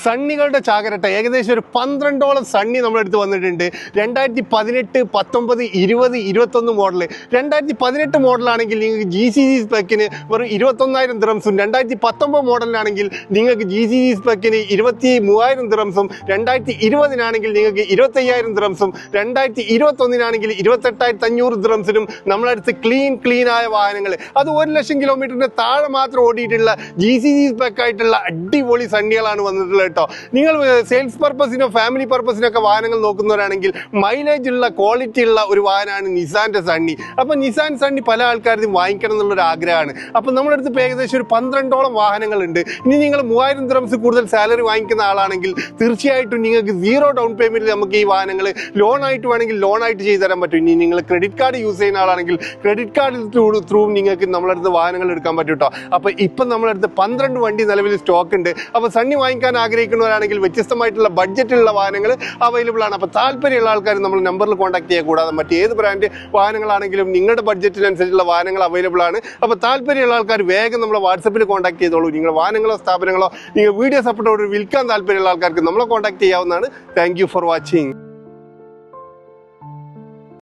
സണ്ണികളുടെ ചാകരട്ട ഏകദേശം ഒരു 12ഓളം സണ്ണി നമ്മളെടുത്ത് വന്നിട്ടുണ്ട്. 2018, 19, 20, 21 മോഡൽ. 2018 മോഡലാണെങ്കിൽ നിങ്ങൾക്ക് GCC സ്പെക്കിന് വെറും 21,000 ദിറംസും, 2019 മോഡലിനാണെങ്കിൽ നിങ്ങൾക്ക് GCC സ്പെക്കിന് 23,000 ദിറംസും, 2020 നിങ്ങൾക്ക് 25,000 ദിറംസും, 2021 28,500 ദിറംസിനും നമ്മളടുത്ത് ക്ലീൻ ആയ വാഹനങ്ങൾ, അത് 1,00,000 കിലോമീറ്ററിന് താഴെ മാത്രം ഓടിയിട്ടുള്ള GCC സ്പെക്കായിട്ടുള്ള അടിപൊളി സണ്ണികളാണ് വന്നിട്ടുള്ളത് കേട്ടോ. നിങ്ങൾ സെയിൽസ് പർപ്പസിനോ ഫാമിലി പർപ്പസിനൊക്കെ വാഹനങ്ങൾ നോക്കുന്നവരാണെങ്കിൽ മൈലേജ് ഉള്ള ക്വാളിറ്റി ഉള്ള ഒരു വാഹനമാണ് നിസാന്റെ സണ്ണി. അപ്പൊ നിസാൻ സണ്ണി പല ആൾക്കാരും വാങ്ങിക്കണം എന്നുള്ളൊരു ആഗ്രഹമാണ്. അപ്പൊ നമ്മുടെ അടുത്ത് ഏകദേശം ഒരു 12ഓളം വാഹനങ്ങളുണ്ട്. ഇനി നിങ്ങൾ 3,000 ദിറംസ് കൂടുതൽ സാലറി വാങ്ങിക്കുന്ന ആളാണെങ്കിൽ തീർച്ചയായിട്ടും നിങ്ങൾക്ക് 0 ഡൗൺ പേയ്മെന്റിൽ നമുക്ക് ഈ വാഹനങ്ങൾ ലോൺ ആയിട്ട് വേണമെങ്കിൽ ലോൺ ആയിട്ട് ചെയ്തു തരാൻ പറ്റും. ഇനി നിങ്ങൾ ക്രെഡിറ്റ് കാർഡ് യൂസ് ചെയ്യുന്ന ആളാണെങ്കിൽ ക്രെഡിറ്റ് കാർഡ് ത്രൂ നിങ്ങൾക്ക് നമ്മളടുത്ത് വാഹനങ്ങൾ എടുക്കാൻ പറ്റും കേട്ടോ. അപ്പൊ ഇപ്പം നമ്മളടുത്ത് 12 വണ്ടി നിലവിൽ സ്റ്റോക്ക് ഉണ്ട്. അപ്പൊ സണ്ണി വാങ്ങിക്കാൻ ആഗ്രഹിക്കുന്നവരാണെങ്കിൽ വ്യത്യസ്തമായിട്ടുള്ള ബഡ്ജറ്റിലുള്ള വാഹനങ്ങൾ അവൈലബിൾ ആണ്. അപ്പോൾ താല്പര്യമുള്ള ആൾക്കാർ നമ്മൾ നമ്പറിൽ കോൺടാക്ട് ചെയ്യുക. കൂടാതെ മറ്റേത് ബ്രാൻഡ് വാഹനങ്ങളാണെങ്കിലും നിങ്ങളുടെ ബഡ്ജറ്റിനനുസരിച്ചുള്ള വാഹനങ്ങൾ അവൈലബിൾ ആണ്. അപ്പോൾ താല്പര്യമുള്ള ആൾക്കാർ വേഗം നമ്മളെ വാട്സപ്പിൽ കോൺടാക്ട് ചെയ്തോളൂ. നിങ്ങളുടെ വാഹനങ്ങളോ സ്ഥാപനങ്ങളോ നിങ്ങൾ വീഡിയോ സപ്പോർട്ടോട് വിൽക്കാൻ താല്പര്യമുള്ള ആൾക്കാർക്ക് നമ്മളെ കോൺടാക്ട് ചെയ്യാവുന്നതാണ്. Thank you for watching.